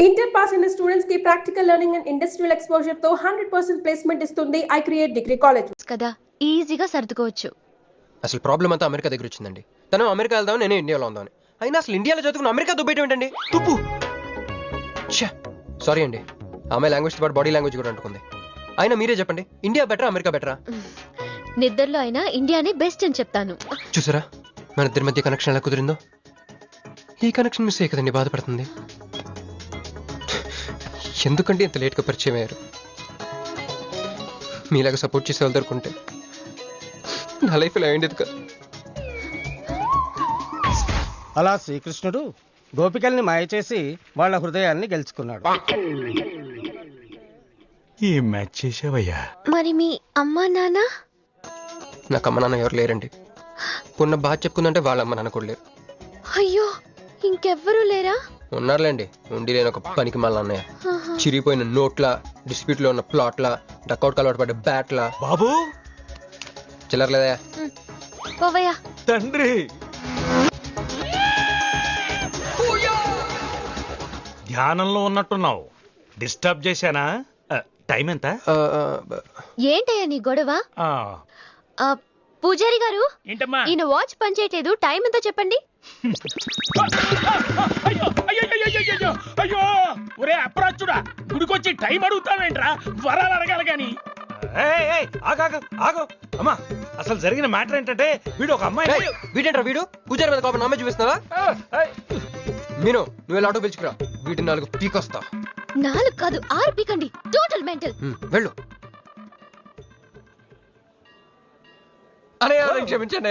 Inter pass అయిన students కి practical learning and industrial exposure తో 100% ప్లేస్మెంట్ ఇస్తుంది ఐ క్రియేట్ డిగ్రీ కాలేజ్ కదా, ఈజీగా సర్దుకోవచ్చు. అసలు ప్రాబ్లం అంతా అమెరికా దగ్గర వచ్చిందండి. తను అమెరికా వెళ్దామని, నేను ఇండియాలో ఉందామని. అయినా అసలు ఇండియాలో చదువుకుని అమెరికా దుబ్బేయటం ఏంటండి? తుప్పు. సారీ అండి, ఆమె లాంగ్వేజ్ పాటు బాడీ లాంగ్వేజ్ కూడా అంటుకుంది. అయినా మీరే చెప్పండి, ఇండియా బెటరా అమెరికా బెటరా? నిద్రలో అయినా ఇండియానే బెస్ట్ అని చెప్తాను. చూసారా మన ఇద్దరి మధ్య కనెక్షన్ ఎలా కుదిరిందో? ఈ కనెక్షన్ మిస్ అయ్యే కదండి బాధపడుతుంది. ఎందుకంటే ఇంత లేట్గా పరిచయం అయ్యారు? మీలాగా సపోర్ట్ చేసే వాళ్ళు దొరుకుంటే నా లైఫ్ ఇలా అయ్యేది కదా. అలా శ్రీకృష్ణుడు గోపికల్ని మాయ చేసి వాళ్ళ హృదయాల్ని గెలుచుకున్నాడు. ఈ మ్యాచ్ చేసావయ్యా. మరి మీ అమ్మా నాన్న? నాకు అమ్మ నాన్న ఎవరు లేరండి. ఉన్న బాధ చెప్పుకుందంటే వాళ్ళ అమ్మ నాన్న కూడా లేరు. అయ్యో, ఇంకెవ్వరూ లేరా? ఉన్నారులేండి, ఉండి లేని ఒక పనికి మళ్ళీ అన్నయ్య. చిరిగిపోయిన నోట్లా, డిస్ప్యూట్ లో ఉన్న ప్లాట్లా, డక్అవుట్ అలవాటు పడ్డ బ్యాట్లా. బాబు చిల్లరలేదా? పోవయ్యా. తండ్రి, ధ్యానంలో ఉన్నట్టున్నావు. డిస్టర్బ్ చేశానా? టైం ఎంత? ఏంటయ్యా నీ గొడవ? పూజారి గారు, ఈయన వాచ్ పనిచేయట్లేదు, టైం ఎంతో చెప్పండి. అయ్యో ఒరే అప్రాచుడా, గుడికొచ్చి టైం అడుగుతావేంట్రా? వరాలు అడగాలి గాని. ఆగు అమ్మా, అసలు జరిగిన మ్యాటర్ ఏంటంటే వీడు ఒక అమ్మాయి. వీడేంట్రా వీడు? పూజారి మీద కోపం నమ్మే చూపిస్తున్నావా? మీను, నువ్వు ఆటో పిలుచుకురా, వీటి 4 పీకొస్తా. 4 కాదు 6 పీకండి. Total mental. వెళ్ళు. అన్నయ్య క్షమించండి.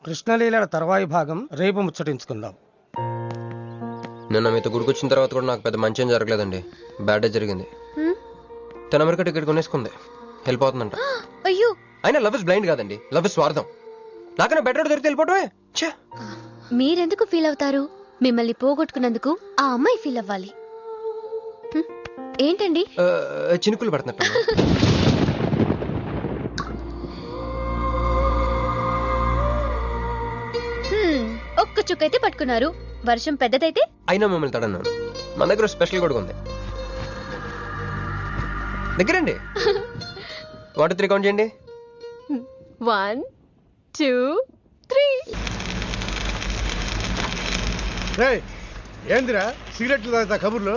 కృష్ణలీలల తర్వాయి భాగం రేపు ముచ్చటించుకుందాం. నిన్న మీతో గుడికొచ్చిన తర్వాత కూడా నాకు పెద్ద మంచి ఏం జరగలేదండి. బ్యాడే జరిగింది. తన అమెరికా టికెట్ కొనేసుకుంది, వెళ్ళిపోతుందంట. అయ్యో, అయినా లవ్ ఇస్ బ్లైండ్ కాదండి, లవ్ ఇస్ స్వార్థం. నాకన్నా బెటర్ దొరికి వెళ్ళిపోవటమే. మీరెందుకు ఫీల్ అవుతారు? మిమ్మల్ని పోగొట్టుకున్నందుకు ఆ అమ్మాయి ఫీల్ అవ్వాలి. ఏంటండి చినుకులు పడుతున్నట్టు. ఒక్క చుక్కైతే పట్టుకున్నారు, వర్షం పెద్దదైతే? అయినా మిమ్మల్ని తడన్నాను. మన దగ్గర స్పెషల్ కూడా ఉంది. దగ్గరండి. 1 2 3 కౌంట్ చేయండి. 1 2 3. ఏందిరా సిగరెట్లు తాగుతా కబుర్లు?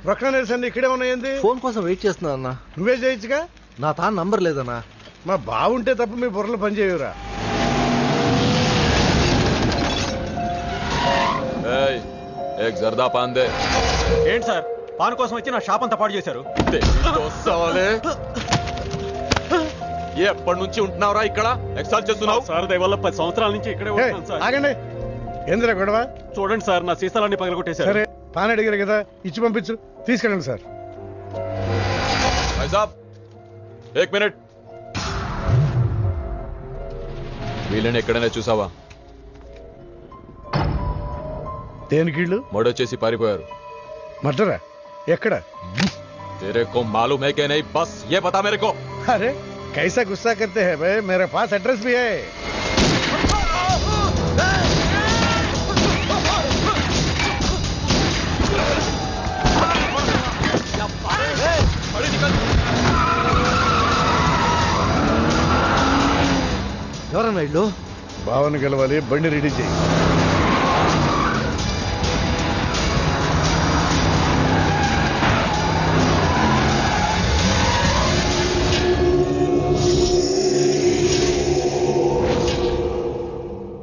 ప్రొక్కన నిరసన ఇక్కడే ఉన్నాయండి. ఫోన్ కోసం వెయిట్ చేస్తున్నా అన్న. నువ్వే చేయొచ్చుగా. నా తాను నంబర్ లేదన్నా. మా బావుంటే తప్ప మీ బుర్రలు పనిచేయవురా. జర్దా పాన్ దే. ఏంటి సార్, పాన్ కోసం వచ్చి నా షాప్ అంతా పాడు చేశారు. ఎప్పటి నుంచి ఉంటున్నావురా ఇక్కడ? ఎక్సైజ్ చేస్తున్నావు సార్ దయవల్ల 10 సంవత్సరాల నుంచి ఇక్కడే ఉంటున్నాను సార్. ఆగండి, ఏందిరా గొడవ? చూడండి సార్, నా సీసాలన్నీ పగలగొట్టేశారు. సరే, పాన్ అడిగారు కదా, ఇచ్చి పంపించు. తీసుకెళ్ళండి సార్. भाई साहब 1 मिनट. వీళ్ళని ఎక్కడైనా చూసావా? దేనికిళ్ళు? మడొచ్చేసి పారిపోయారు. మర్డరా? ఎక్కడ? तेरे को मालूम है कि नहीं? बस ये बता मेरे को. अरे कैसा गुस्सा करते हैं भाई, मेरे पास एड्रेस भी है. ఎవరన్నా ఇల్లు? భావన గెలవాలి, బండి రెడీ చేయి.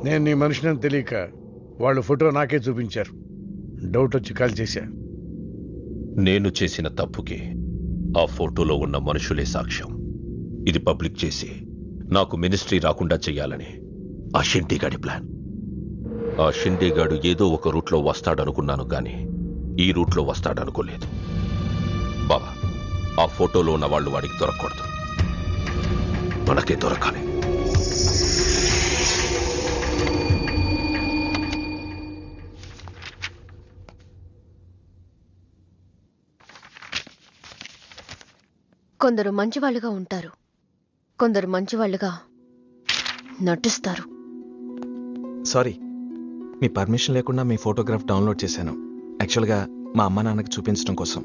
నేను నీ మనిషిని తెలియక వాళ్ళు ఫోటో నాకే చూపించారు. డౌట్ వచ్చి కాల్ చేశా. నేను చేసిన తప్పుకి ఆ ఫోటోలో ఉన్న మనుషులే సాక్ష్యం. ఇది పబ్లిక్ చేసి నాకు మినిస్ట్రీ రాకుండా చెయ్యాలని ఆ షిండీగాడి ప్లాన్. ఆ షిండీగాడు ఏదో ఒక రూట్లో వస్తాడనుకున్నాను కానీ ఈ రూట్లో వస్తాడనుకోలేదు. బాబా, ఆ ఫోటోలో ఉన్న వాళ్ళు వాడికి దొరకకూడదు, మనకే దొరకాలి. కొందరు మంచివాళ్ళుగా ఉంటారు, కొందరు మంచివాళ్ళుగా నటిస్తారు. సారీ, మీ పర్మిషన్ లేకుండా మీ ఫోటోగ్రాఫ్ డౌన్లోడ్ చేశాను. యాక్చువల్గా మా అమ్మ నాన్నకి చూపించడం కోసం.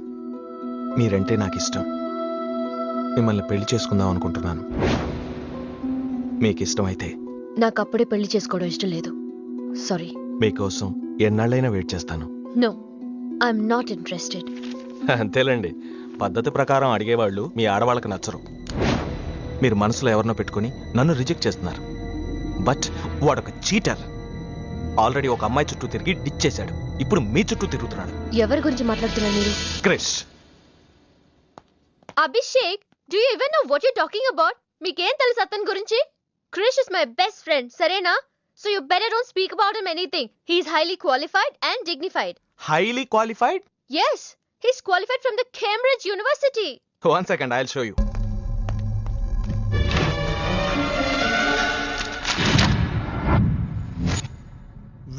మీరంటే నాకు ఇష్టం. మిమ్మల్ని పెళ్లి చేసుకుందాం అనుకుంటున్నాను. మీకు ఇష్టమైతే. నాకు అప్పుడే పెళ్లి చేసుకోవడం ఇష్టం లేదు. సారీ. మీకోసం ఎన్నాళ్ళైనా వెయిట్ చేస్తాను. No, I'm not interested. అంతేలేండి, పద్ధతి ప్రకారం అడిగేవాళ్ళు మీ ఆడవాళ్ళకి నచ్చరు. మీరు మనసులో ఎవరినో పెట్టుకుని నన్ను రిజెక్ట్ చేస్తున్నారు. బట్ వాడొక చీటర్. ఆల్రెడీ ఒక అమ్మాయి చుట్టూ తిరిగి డిచ్ చేశాడు. ఇప్పుడు మీ చుట్టూ తిరుగుతున్నాడు. ఎవరి గురించి మాట్లాడుతున్నారు మీరు? Krish. Abhishek, do you even know what you talking about? మీకేం తెలుసు అతని గురించి? Krish is my best friend, సరేనా? So you better don't speak about him anything. He is highly qualified and dignified. Highly qualified? Yes, he's qualified from the Cambridge University. One second, I'll show you.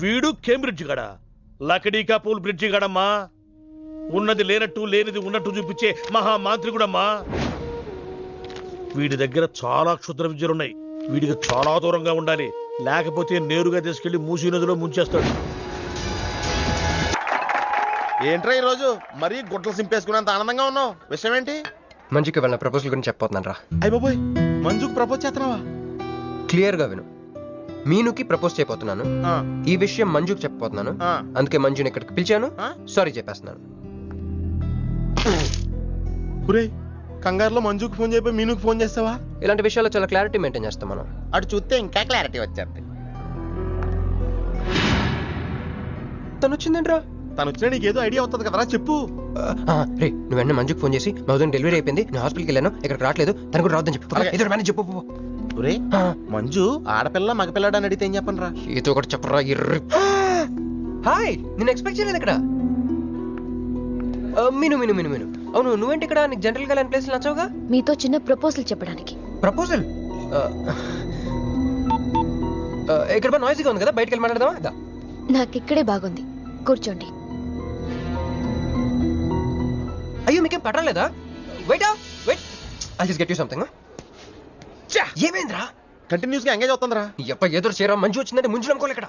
వీడు Cambridge గడ, లకడీకా pool bridge గడమ్మా. ఉన్నది లేనట్టు లేనిది ఉన్నట్టు చూపించే మహామాంత్రికుడమ్మా. వీడి దగ్గర చాలా క్షుద్ర విద్యలున్నాయి. వీడికి చాలా దూరంగా ఉండాలి, లేకపోతే నేరుగా తీసుకెళ్లి మూసీ నదిలో ముంచేస్తాడు. ఏంట్రా ఈ రోజు మరీ గుడ్లు సింపేసుకున్నంత ఆనందంగా ఉన్నావు? విషయం ఏంటి? మంజుకి వెళ్ళిన ప్రపోజల్ గురించి చెప్పబోతున్నాను రా. అయ్య బాబోయ్, మంజుకు ప్రపోజ్ చేస్తున్నావా? క్లియర్ గా విను. మీనుకి ప్రపోజ్ చేయబోతున్నాను. ఈ విషయం మంజుకి చెప్పబోతున్నాను. అందుకే మంజుని ఇక్కడికి పిలిచాను. సారీ చెప్పేస్తున్నాను. కంగారులో మంజుకి ఫోన్ చేయబోయి మీనుకి ఫోన్ చేస్తావా? ఇలాంటి విషయాల్లో చాలా క్లారిటీ మెయింటైన్ చేస్తాం మనం. అటు చూస్తే ఇంకా క్లారిటీ వచ్చేది. తను వచ్చిందేంట్రా? తను వచ్చినా నీకేదో ఐడియా అవుతుంది కదరా, చెప్పు. రే, నువ్వు వెంటనే మంజుకి ఫోన్ చేసి మా ఉదయం డెలివరీ అయిపోయింది, నేను హాస్పిటల్కి వెళ్ళాను, ఇక్కడికి రావట్లేదు, తను కూడా రావద్దని చెప్పు. ఏదో మేనేజ్ చెప్పు. మంజు ఆడపిల్ల మగపిల్లాడు అని అడిగితే ఏం చెప్పను రా? ఏదో ఒకటి చెప్పరా. హాయ్, నేను ఎక్స్పెక్ట్ చేయలేదు ఇక్కడ. మీను మీను మీను మీను అవును, నువ్వేంటి ఇక్కడ? నీకు జనరల్ గా ప్లేస్ నచ్చవుగా? మీతో చిన్న ప్రపోజల్ చెప్పడానికి. ప్రపోజల్? ఇక్కడ నాయిసీగా ఉంది కదా, బయటకు వెళ్ళి మాట్లాడదామా? నాకు ఇక్కడే బాగుంది, కూర్చోండి. అయ్యో, మీకేం పట్టలేదా? Wait wait, I just get you something. ఏమైందిరా? కంటిన్యూస్ గా ఎంగేజ్ అవుతుందిరా. ఎప్ప ఏదో చేరా, మంజు వచ్చిందంటే ముందు నమ్ముకోలే ఇక్కడ.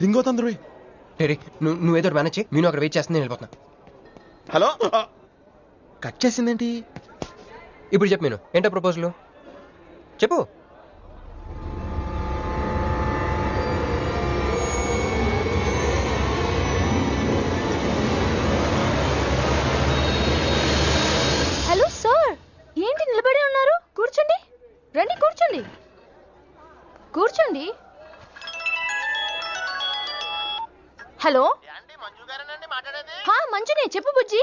రింగ్ అవుతుంది. నువ్వు ఏదో మేనేజ్ చేయి, నేను అక్కడ వెయిట్ చేస్తుంది, నేను వెళ్ళిపోతున్నా. హలో, కట్ చేసిందేంటి? ఇప్పుడు చెప్పు మీను, ఏంటో ప్రపోజల్ చెప్పు. హలో సార్, ఏంటి నిలబడి ఉన్నారు? కూర్చోండి, రండి కూర్చోండి. కూర్చోండి. హలో, మంజునే, చెప్పు బుజ్జి.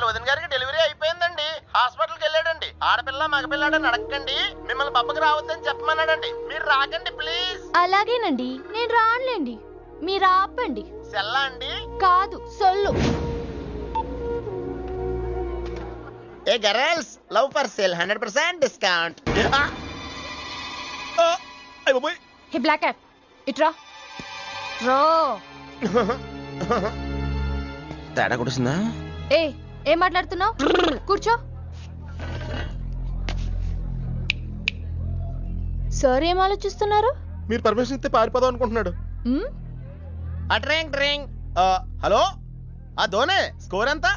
వదిన గారికి డెలివరీ అయిపోయిందండి, హాస్పిటల్కి వెళ్ళాడండి. ఆడపిల్ల మగపిల్లాడని అడగండి, మిమ్మల్ని పప్పకి రావద్దని చెప్పమన్నాడండి. మీరు రాకండి ప్లీజ్. అలాగేనండి, నేను రానులేండి, మీరు ఆపండి. సెల్లా అండి? కాదు, సొల్లు. ఏ girls, love for sale 100% discount. Hey black cat, ఇట్రా. తేడా కొడుతుందా? ఏం మాట్లాడుతున్నావు? కూర్చో. సార్ ఏం ఆలోచిస్తున్నారు? మీరు పర్మిషన్ ఇస్తే పారిపోదాం అనుకుంటున్నాడు. హలో, ఆ ధోనే స్కోర్ ఎంత?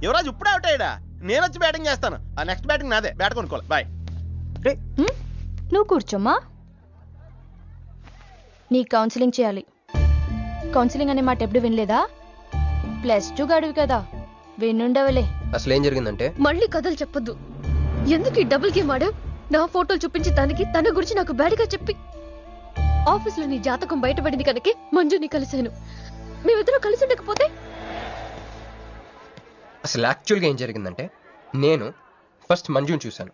యువరాజ్ ఇప్పుడే అవుట్ అయ్యాడా? నేను వచ్చి బ్యాటింగ్ చేస్తాను. ఆ నెక్స్ట్ బ్యాటింగ్ నాదే. బ్యాట్ కొనుక్కోవాలి. బాయ్. నువ్వు కూర్చోమ్మా. నీ కౌన్సిలింగ్ చేయాలి. కౌన్సిలింగ్ అనే మాట ఎప్పుడు వినలేదా? +2 గడువు కదా, వినుండవలే. అసలు ఏం జరిగిందంటే, మళ్ళీ కథలు చెప్పొద్దు. ఎందుకు ఈ డబుల్ గేమ్ ఆడా? నా ఫోటోలు చూపించి దానికి తన గురించి నాకు బ్యాడ్గా చెప్పి ఆఫీస్లో నీ జాతకం బయటపడింది కనుకే మంజుని కలిశాను. మేమిద్దరం కలిసి ఉండకపోతే? అసలు యాక్చువల్గా ఏం జరిగిందంటే, నేను ఫస్ట్ మంజుని చూశాను,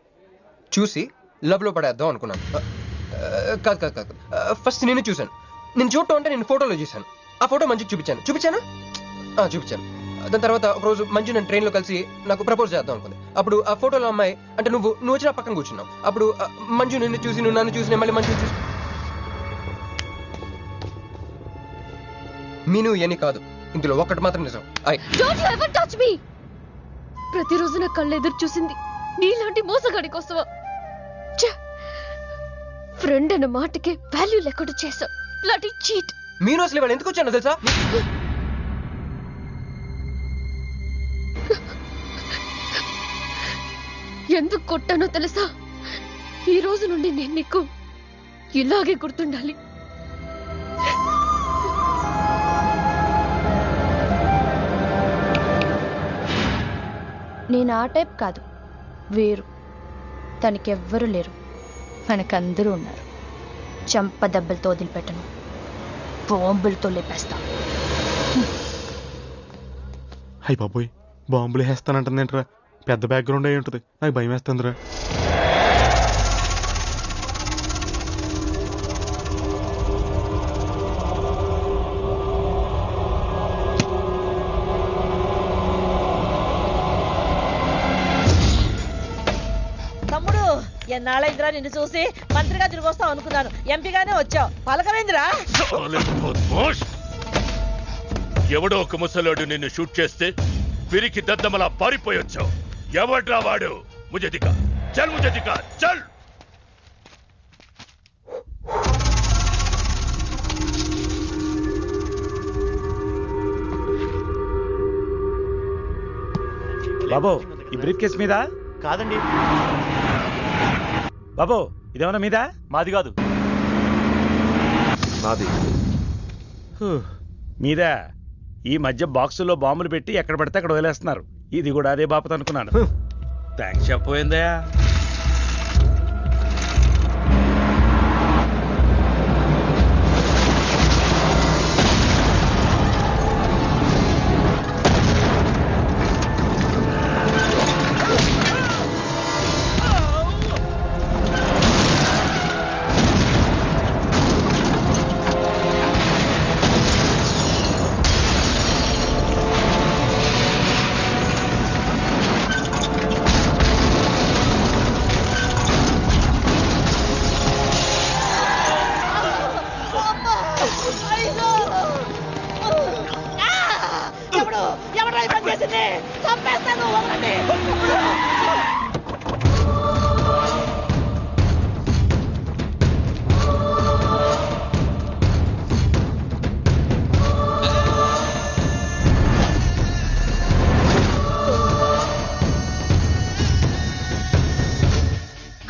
చూసి లవ్లో పడేద్దాం అనుకున్నాను. కాదు కాదు కాదు, ఫస్ట్ నేను చూశాను. నేను చూడటం అంటే నేను ఫోటోలో చూశాను. ఆ ఫోటో మంజుకి చూపించాను. దాని తర్వాత ఒకరోజు మంజు నేను ట్రైన్లో కలిసి నాకు ప్రపోజ్ చేద్దాం అనుకుంది. అప్పుడు ఆ ఫోటోలో అమ్మాయి అంటే నువ్వు వచ్చి నా పక్కన కూర్చున్నావు. అప్పుడు మంజు నిన్ను చూసి, నువ్వు నన్ను చూసి, మళ్ళీ మంజు చూసి. మీను ఇవన్నీ కాదు, ఇందులో ఒక్కటి మాత్రం నిజం. ప్రతిరోజు నా కళ్ళు ఎదురు చూసింది నీలాంటి మోసగాడి కోసమా? ఫ్రెండ్ అన్న మాటకే వాల్యూ లేకుండా చేసావు. Bloody cheat. మీను అసలు ఇవాళ ఎందుకు వచ్చాను తెలుసా? ఎందుకు కొట్టానో తెలుసా? ఈ రోజు నుండి నేను నీకు ఇలాగే గుర్తుండాలి. నేను ఆ టైప్ కాదు, వేరు. తనకెవ్వరూ లేరు, మనకందరూ ఉన్నారు. చంప దెబ్బలతో వదిలిపెట్టను, బాంబులతో లేపేస్తా. అయ్యి బాబోయ్, బాంబులు వేస్తానంటుందేంట్రా? పెద్ద బ్యాక్గ్రౌండ్ అయి ఉంటుంది, నాకు భయం వేస్తుందిరా. తమ్ముడు, ఎన్నాళ్ళైందిరా నిన్ను చూసి? మంత్రిగా తిరిగి వస్తావు అనుకున్నాను, ఎంపీగానే వచ్చావు. పలకమైందిరా? ఎవడో ఒక ముసలోడు నిన్ను షూట్ చేస్తే పిరికి దద్దమలా పారిపోయొచ్చావు. ఎవడ్రా వాడు? ముझे दिखा, चल मुझे दिखा, चल. బాబో, ఈ బ్రీఫ్ కేస్ మీద కాదండి బాబో, ఇదేమన్నా మీద? మాది కాదు. నాది మీద. ఈ మధ్య బాక్సుల్లో బాంబులు పెట్టి ఎక్కడ పడితే అక్కడ వదిలేస్తున్నారు. ఇది కూడా అదే బాపత అనుకున్నాను. థ్యాంక్స్ చెప్పబోయిందయా.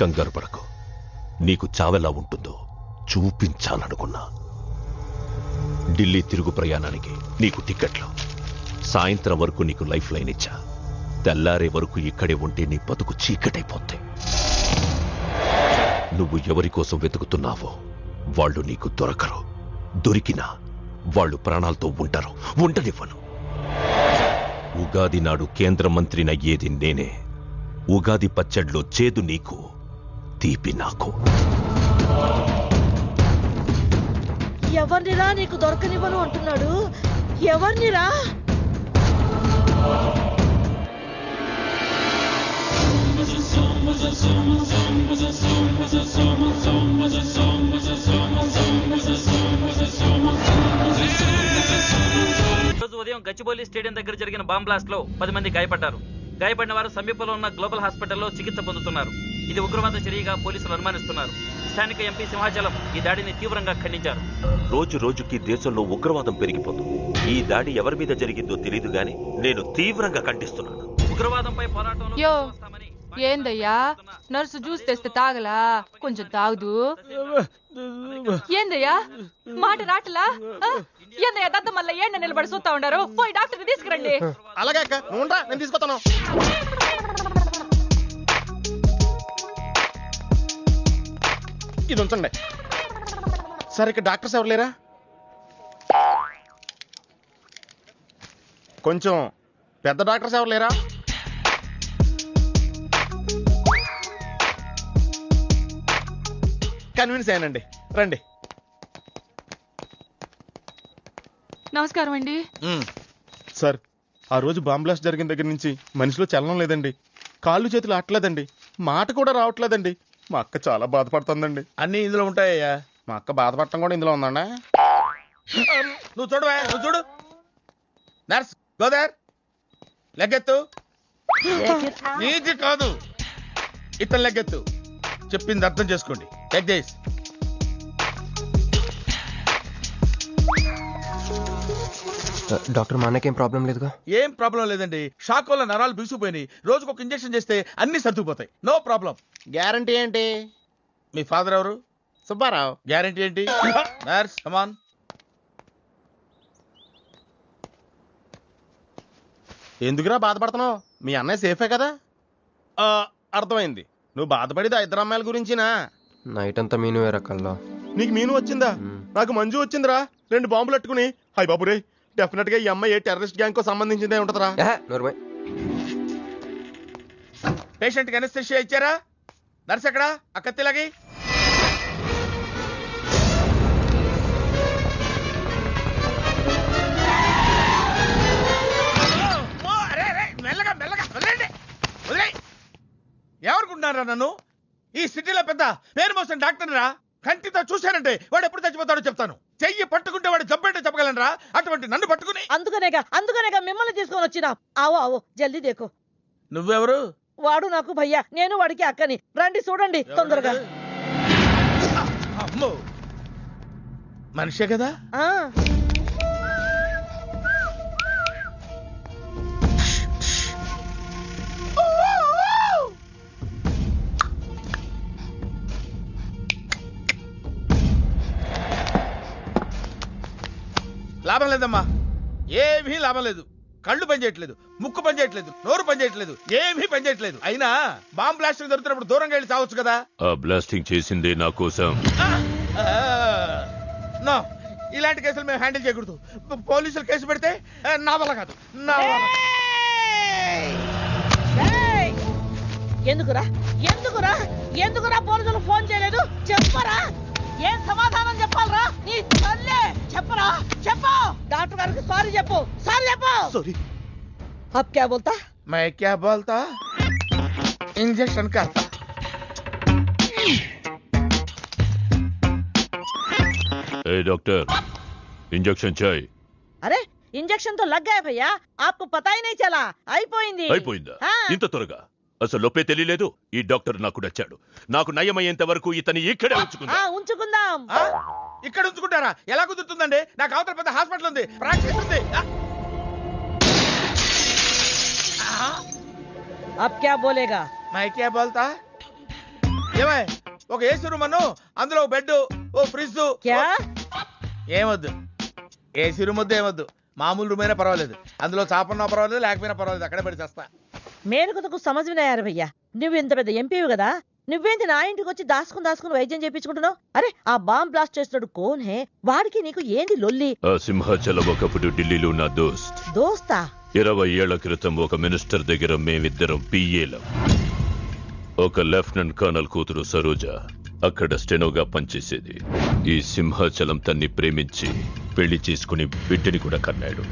కంగారు పడకు. నీకు చావెలా ఉంటుందో చూపించాలనుకున్నా. ఢిల్లీ తిరుగు ప్రయాణానికి నీకు టిక్కెట్లు. సాయంత్రం వరకు నీకు లైఫ్ లైన్ ఇచ్చా. తెల్లారే వరకు ఇక్కడే ఉంటే నీ బతుకు చీకటైపోతే. నువ్వు ఎవరి కోసం వెతుకుతున్నావో వాళ్ళు నీకు దొరకరు. దొరికినా వాళ్ళు ప్రాణాలతో ఉంటారు. ఉండనివ్వను. ఉగాది నాడు కేంద్ర మంత్రినయ్యేది నేనే. ఉగాది పచ్చడిలో చేదు నీకు, తీపి నాకు. ఎవరినిరా నీకు దొరకనివ్వను అంటున్నాడు? ఎవరినిరా? రోజు ఉదయం గచ్చిబౌలి స్టేడియం దగ్గర జరిగిన బాంబ్ బ్లాస్ట్ లో 10 మంది గాయపడ్డారు. గాయపడిన వారు సమీపంలో ఉన్న గ్లోబల్ హాస్పిటల్లో చికిత్స పొందుతున్నారు. ఇది ఉగ్రవాద చర్యగా పోలీసులు అనుమానిస్తున్నారు. స్థానిక ఎంపీ సింహాచలం ఈ దాడిని తీవ్రంగా ఖండించారు. రోజు రోజుకి దేశంలో ఉగ్రవాదం పెరిగిపోతుంది. ఈ దాడి ఎవరి మీద జరిగిందో తెలియదు గాని నేను తీవ్రంగా ఖండిస్తున్నాను. ఉగ్రవాదంపై పోరాటంలో యో ఏందయ్యా, నర్సు జ్యూస్ తెస్తే తాగలా? కొంచెం తాగుదు. ఏందయ్యా మాట రాటలా? ఏందయ్యా దద్ద మళ్ళీ ఏండ నిలబడి చూస్తా ఉండారు? పోయి డాక్టర్ తీసుకురండి. అలాగే అక్క, నువ్వు నేను తీసుకొస్తాను. ఇది ఉంచండి. సరే, ఇక్కడ డాక్టర్స్ ఎవరు లేరా? కొంచెం పెద్ద డాక్టర్స్ ఎవరు లేరా? కన్విన్స్ అయ్యానండి, రండి. నమస్కారం అండి. సార్, ఆ రోజు బాంబ్ బ్లాస్ట్ జరిగిన దగ్గర నుంచి మనిషిలో చలనం లేదండి. కాళ్ళు చేతులు ఆటలేదండి, మాట కూడా రావట్లేదండి. మా అక్క చాలా బాధపడుతుందండి. అన్ని ఇందులో ఉంటాయ్యా. మా అక్క బాధపడటం కూడా ఇందులో ఉందండి. నువ్వు చూడవా, నువ్వు చూడు. నర్స్ గోదార్, లెగ్గెత్తు. నీది కాదు, ఇతను లెగ్గెత్తు. చెప్పింది అర్థం చేసుకోండి. Take this. డాక్టర్ మా అన్నకేం ప్రాబ్లం లేదుగా? ఏం ప్రాబ్లం లేదండి. షాక్ వల్ల నరాలు బిగుసిపోయినాయి. రోజుకు ఒక ఇంజెక్షన్ చేస్తే అన్ని సర్దుకుపోతాయి. No problem. గ్యారంటీ ఏంటి? మీ ఫాదర్ ఎవరు? సుబ్బారావు. గ్యారంటీ ఏంటి? నర్స్ కమాన్. ఎందుకురా బాధపడుతున్నావు? మీ అన్నయ్య సేఫే కదా? అర్థమైంది. నువ్వు బాధపడేది ఆ ఇద్దరు అమ్మాయిల గురించినా? నైట్ అంతా మీను వేరే కల్లా. నీకు మీను వచ్చిందా? నాకు మంజు వచ్చిందిరా. 2 బాంబులు అట్టుకుని. హాయ్ బాబు రే, డెఫినెట్ గా ఈ అమ్మాయి ఏ టెర్రరిస్ట్ గ్యాంగ్ కో సంబంధించిందే ఉంటదిరా. పేషెంట్ కి అనస్థెషియా ఇచ్చారా? నర్స్ ఎక్కడా? ఆ కత్తిలాగి. మెల్లగా మెల్లగా వదిలేండి. వదిలే. ఎవరుకుంటున్నారా నన్ను? ఈ సిటీలో పెద్ద పేరు మోసిన డాక్టర్ రా. కంటితో చూశానంటే వాడు ఎప్పుడు చచ్చిపోతాడో చెప్తాను. చెయ్యి పట్టుకుంటే వాడు జబ్బేంటో చెప్పగలనరా? అటువంటి నన్ను పట్టుకుని. అందుకనేగా మిమ్మల్ని తీసుకొని వచ్చినా. ఆవో ఆవో జల్దీ దేకో. నువ్వెవరు? వాడు నాకు భయ్యా, నేను వాడికి అక్కని. రండి చూడండి తొందరగా. అమ్మో, మనిషే కదా? లాభం లేదమ్మా, ఏమీ లాభం లేదు. కళ్ళు పనిచేయట్లేదు, ముక్కు పనిచేయట్లేదు, నోరు పనిచేయట్లేదు, ఏమీ పనిచేయట్లేదు. అయినా బాంబ్ బ్లాస్టింగ్ దొరుకుతున్నప్పుడు దూరంగా వెళ్ళి చావచ్చు కదా. ఆ బ్లాస్టింగ్ చేసిందే నా కోసం. నో, ఇలాంటి కేసులు మేము హ్యాండిల్ చేయకూడదు. పోలీసులు కేసు పెడితే నా వల్ల కాదు. ఎందుకురా ఎందుకురా ఎందుకురా పోలీసులు ఫోన్ చేయలేదు? చెప్పరా, ఏం సమాధానం చెప్పాలరా? నీ తల్లే చెప్పరా, చెప్పు. డాక్టర్ గారికి సారీ చెప్పు, సారీ చెప్పు. సారీ. अब क्या बोलता? मैं क्या बोलता? इंजेक्शन करता. ए डॉक्टर, इंजेक्शन चाहिए. अरे इंजेक्शन तो लग गया भैया, आपको पता ही नहीं चला. అయిపోయింది. అయిపోయిందా? ఇంత త్వరగా? అసలు లోపే తెలియలేదు. ఈ డాక్టర్ నాకు నచ్చాడు. నాకు నయమయ్యేంత వరకు ఇతని ఇక్కడే ఉంచుకుందాం. ఇక్కడ ఉంచుకుంటారా? ఎలా కుదురుతుందండి? నాకు అవతల పెద్ద హాస్పిటల్ ఉంది, ప్రాక్టీస్ ఉంది. अब क्या बोलेगा? मैं क्या बोलता? ఏమై, ఒక ఏసీ రూమ్ అను, అందులో ఒక బెడ్, ఓ ఫ్రిడ్జ్. क्या? ఏమొద్దు, ఏసీ రూమ్ వద్దు, ఏమొద్దు. మామూలు రూమ్ అయినా పర్వాలేదు. అందులో చాపన్నా పర్వాలేదు, లేకపోయినా పర్వాలేదు. అక్కడే పడి చేస్తా. మేలుకు సమజ్ వినాయారు భయ్యా. నువ్వు ఇంత పెద్ద ఎంపీవి కదా, నువ్వేంటి నా ఇంటికి వచ్చి దాసుకుని వైద్యం చేయించుకుంటున్నావు? అరే ఆ బాంబ్ బ్లాస్ట్ చేస్తున్నాడు కోన్ హే, వాడికి నీకు ఏంది లొల్లి? ఆ సింహాచలం ఒకప్పుడు ఢిల్లీలో నా దోస్తా. 20 ఏళ్ల క్రితం ఒక మినిస్టర్ దగ్గర మేమిద్దరం పిఏలం. ఒక లెఫ్టినెంట్ కర్నల్ కూతురు సరోజ అక్కడ స్టెనోగా పనిచేసేది. ఈ సింహాచలం తన్ని ప్రేమించి పెళ్లి చేసుకుని బిడ్డని కూడా కన్నాడు.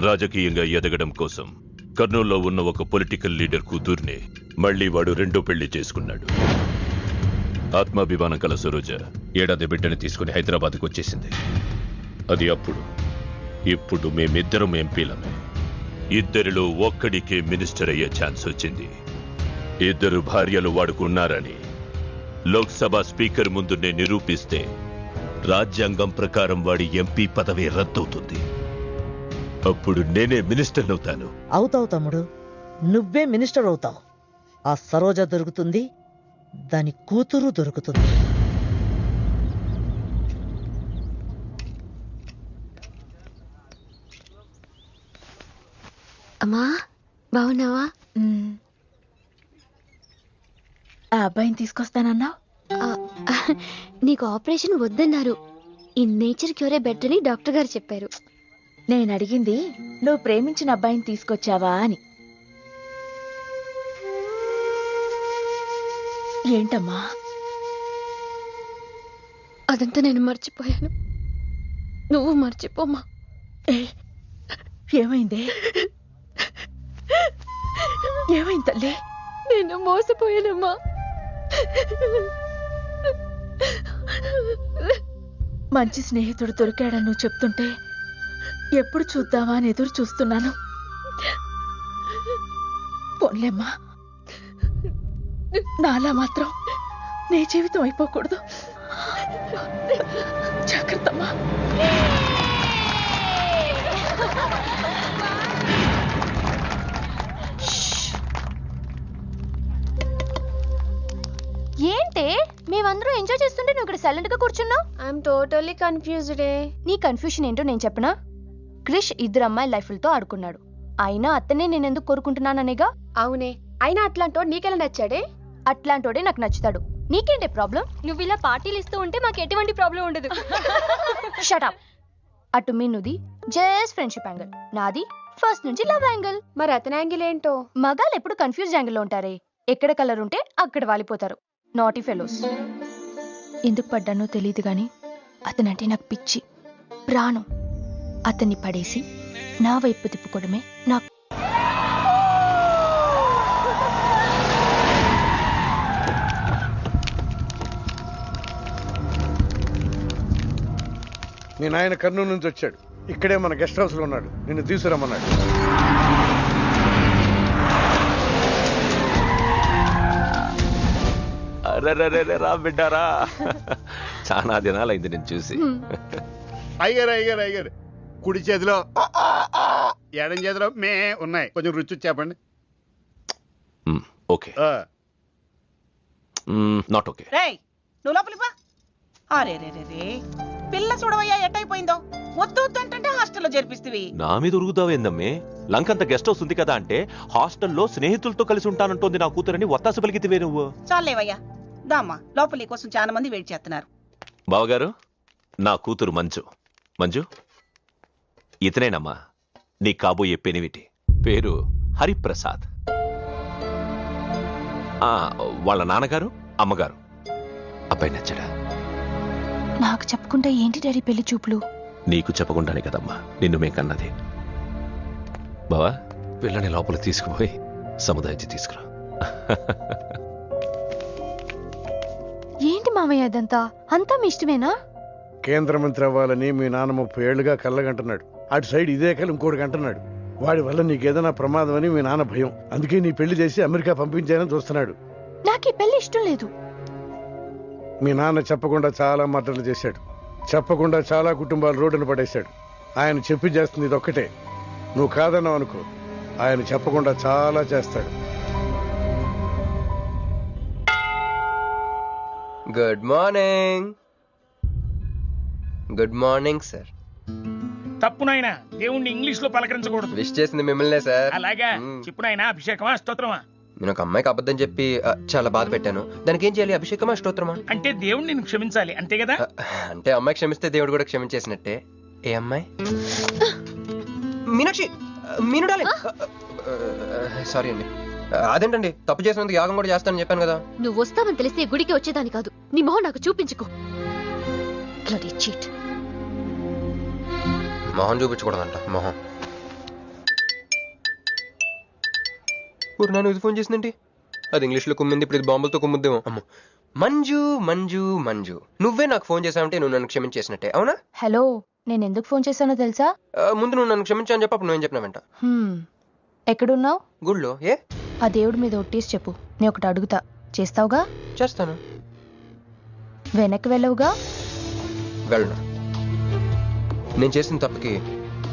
రాజకీయంగా ఎదగడం కోసం కర్నూల్లో ఉన్న ఒక పొలిటికల్ లీడర్ కూతుర్ని మళ్లీ వాడు రెండో పెళ్లి చేసుకున్నాడు. ఆత్మాభిమానం కల సరోజ ఏడాది బిడ్డని తీసుకుని హైదరాబాద్కు వచ్చేసింది. అది అప్పుడు. ఇప్పుడు మేమిద్దరం ఎంపీలమే. ఇద్దరిలో ఒక్కడికే మినిస్టర్ అయ్యే ఛాన్స్ వచ్చింది. 2 భార్యలు వాడుకున్నారని లోక్సభ స్పీకర్ ముందు నేను నిరూపిస్తే రాజ్యాంగం ప్రకారం వాడి ఎంపీ పదవి రద్దవుతుంది. అప్పుడు నేనే మినిస్టర్ అవుతాను. అవుతావు తమ్ముడు, నువ్వే మినిస్టర్ అవుతావు. ఆ సరోజ దొరుకుతుంది, దాని కూతురు దొరుకుతుంది. అమ్మా బాగున్నావా? ఆ అబ్బాయిని తీసుకొస్తానన్నావు. నీకు ఆపరేషన్ వద్దన్నారు. ఈ నేచర్ క్యూరే బెటర్ అని డాక్టర్ గారు చెప్పారు. నేను అడిగింది నువ్వు ప్రేమించిన అబ్బాయిని తీసుకొచ్చావా అని. ఏంటమ్మా? అదంతా నేను మర్చిపోయాను, నువ్వు మర్చిపోమ్మా. ఏమైంది? ఏమైంది తల్లి? నేను మోసపోయానమ్మా. మంచి స్నేహితుడు దొరికాడని నువ్వు చెప్తుంటే ఎప్పుడు చూద్దామా అని ఎదురు చూస్తున్నాను. పోన్లేమ్మా, నాలా మాత్రం నీ జీవితం అయిపోకూడదు. జాగ్రత్తమ్మా. ఎంజాయ్ చేస్తుంటే నువ్వు ఇక్కడ సైలెంట్ గా కూర్చున్నావు. I'm totally confused. నీ కన్ఫ్యూషన్ ఏంటో నేను చెప్పనా? క్రిష్ ఇద్దరు అమ్మాయి లైఫ్లతో ఆడుకున్నాడు. అయినా అతనే నేనెందుకు కోరుకుంటున్నాననేగా. అవునే, అయినా అట్లాంటోడు నీకెలా నచ్చాడే? అట్లాంటోడే నాకు నచ్చుతాడు. నీకేంటే ప్రాబ్లం? నువ్వు ఇలా పార్టీలు ఇస్తూ ఉంటే మాకు ఎటువంటి ప్రాబ్లం ఉండదు. షటప్. అటు మీనుది జస్ట్ ఫ్రెండ్షిప్ యాంగిల్, నాది ఫస్ట్ నుంచి లవ్ యాంగిల్. మరి అతని యాంగిల్ ఏంటో? మగాళ్ళు ఎప్పుడు కన్ఫ్యూజ్ యాంగిల్లో ఉంటారే. ఎక్కడ కలర్ ఉంటే అక్కడ వాలిపోతారు. Naughty fellows. ఎందుకు పడ్డానో తెలియదు గాని అతనంటే నాకు పిచ్చి, ప్రాణం. అతన్ని పడేసి నా వైపు తిప్పుకోవడమే నాకు. మీ నాయన కర్నూలు నుంచి వచ్చాడు. ఇక్కడే మన గెస్ట్ హౌస్ లో ఉన్నాడు. నిన్ను తీసుకురమ్మన్నాడు. రా బిడ్డారా, చాలా దినాలైంది నేను చూసి. అయ్యారు కుడి చేతిలో ఎడం చేతిలో మే ఉన్నాయి. కొంచెం రుచి చెప్పండి. Okay, not okay. రేయ్ నువ్వు లోపలికి పా. అరే రే రే రే, పిల్ల చూడవయ్యా ఎట్టయిపోయిందో. వద్దు వద్దు అంటే హాస్టల్లో చేర్పిస్తేవి. నా మీద ఉరుగుతావేందమ్మే? లంకంత గెస్ట్ హౌస్ ఉంది కదా అంటే హాస్టల్లో స్నేహితులతో కలిసి ఉంటానంటోంది నా కూతురని ఒత్తాస పలికితివే నువ్వు. చాలేవయ్యా, దామ్మా లోపలి కోసం చాలా మంది వెయిట్ చేస్తున్నారు. బావగారు, నా కూతురు మంజు. మంజు, ఇతనేనమ్మా నీ కాబోయే పెనివిటి. పేరు హరిప్రసాద్. వాళ్ళ నాన్నగారు అమ్మగారు. అబ్బాయి నచ్చడా? నాకు చెప్పుకుంటే ఏంటి డాడీ పెళ్లి చూపులు? నీకు చెప్పకుండానే కదమ్మా నిన్ను మే కన్నది. బావా, పిల్లని లోపల తీసుకుపోయి సముదాయించి తీసుకురా. ఏంటి మామయ్య అదంతా? అంతా మీ ఇష్టమేనా? కేంద్ర మంత్రి అవ్వాలని మీ నాన్న 30 ఏళ్లుగా కళ్ళగంటున్నాడు. అటు సైడ్ ఇదే కళ ఇంకోటికి అంటున్నాడు. వాడి వల్ల నీకేదైనా ప్రమాదం అని మీ నాన్న భయం. అందుకే నీ పెళ్లి చేసి అమెరికా పంపించాలని చూస్తున్నాడు. నాకు ఈ పెళ్లి ఇష్టం లేదు. మీ నాన్న చెప్పకుండా చాలా మర్డర్లు చేశాడు. చెప్పకుండా చాలా కుటుంబాలు రోడ్డున పడేశాడు. ఆయన చెప్పి చేస్తుంది ఇదొక్కటే. నువ్వు కాదన్నావు అనుకో, ఆయన చెప్పకుండా చాలా చేస్తాడు. Good morning. Good morning sir. తప్పు నాయనా, దేవుణ్ణి ఇంగ్లీష్ లో పలకరించకూడదు. విష్ చేసింది మిమ్మల్నే సార్. అలాగా చెప్పు నాయనా. అభిషేకమా స్తోత్రమా? నేను ఒక అమ్మాయికి అబద్ధం చెప్పి చాలా బాధ పెట్టాను. దానికి ఏం చేయాలి? అభిషేకమా స్తోత్రమా? అంటే దేవుణ్ణి నిన్ను క్షమించాలి అంతే కదా? అంటే అమ్మాయి క్షమిస్తే దేవుడు కూడా క్షమించేసినట్టే. ఏ అమ్మాయి? మీనాక్షి. మీనుడాలి. సారీ అండి. అదేంటండి, తప్పు చేసినందుకు యాగం కూడా చేస్తానని చెప్పాను కదా. నువ్వు వస్తావని తెలిస్తే గుడికి వచ్చేదాని కాదు. నీ మొహం నాకు చూపించుకో. Bloody cheat. మొహం చూపించకూడదంట. మొహం. నన్ను ఇది ఫోన్ చేసిందేంటి? అది ఇంగ్లీష్లో కుమ్మింది, ఇప్పుడు ఇది బాంబులతో కుమ్ముద్దేమో. అమ్మో. మంజు మంజు మంజు, నువ్వే నాకు ఫోన్ చేసావంటే నువ్వు నన్ను క్షమించేసినట్టే, అవునా? హలో, నేను ఎందుకు ఫోన్ చేశానో తెలుసా? ముందు నువ్వు నన్ను క్షమించాను చెప్పు, అప్పుడు నువ్వేం చెప్పినావంట. ఎక్కడున్నావు? గుళ్ళో. ఏ? ఆ దేవుడి మీద ఒట్టేసి చెప్పు. నేను ఒకటి అడుగుతా, చేస్తావుగా? చేస్తాను. వెనక్కి వెళ్ళవుగా? వెళ్ళను. నేను చేసిన తప్పుకి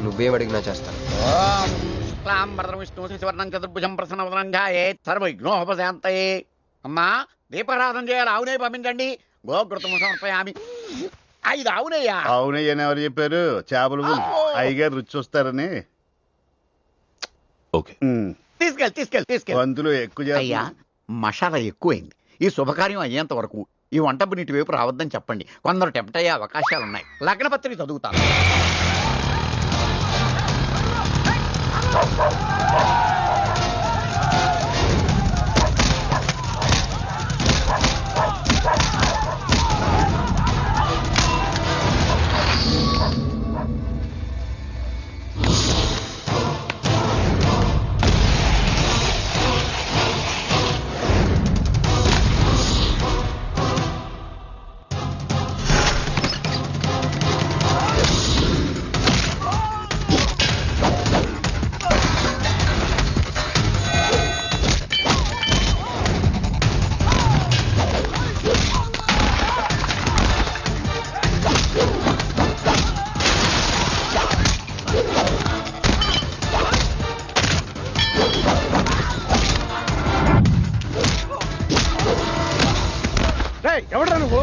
నువ్వేం అడిగినా చేస్తాను. విష్ణు శివర్ణం చతుర్భుజం ప్రసన్నవదనంగాయే సర్వవిఘ్నోపశాంతయే. అమ్మా, దీపారాధన చేయాలి. ఆవునే పంపించండి. గోకృతం సమర్పయామి. 5 ఆవునయ్యా. అవునయ్యని ఎవరు చెప్పారు? చేపలు అయ్యగారు రుచి చూస్తారని. తీసుకెళ్ళి వంతులు ఎక్కువ. అయ్యా, మసాలా ఎక్కువైంది. ఈ శుభకార్యం అయ్యేంత వరకు ఈ వంట నీటి వైపు రావద్దని చెప్పండి. కొందరు టెంప్ట్ అయ్యే అవకాశాలున్నాయి. లగ్నపత్రిక చదువుతాను. ఎవడా నువ్వు?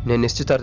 నేను నిశ్చితార్థం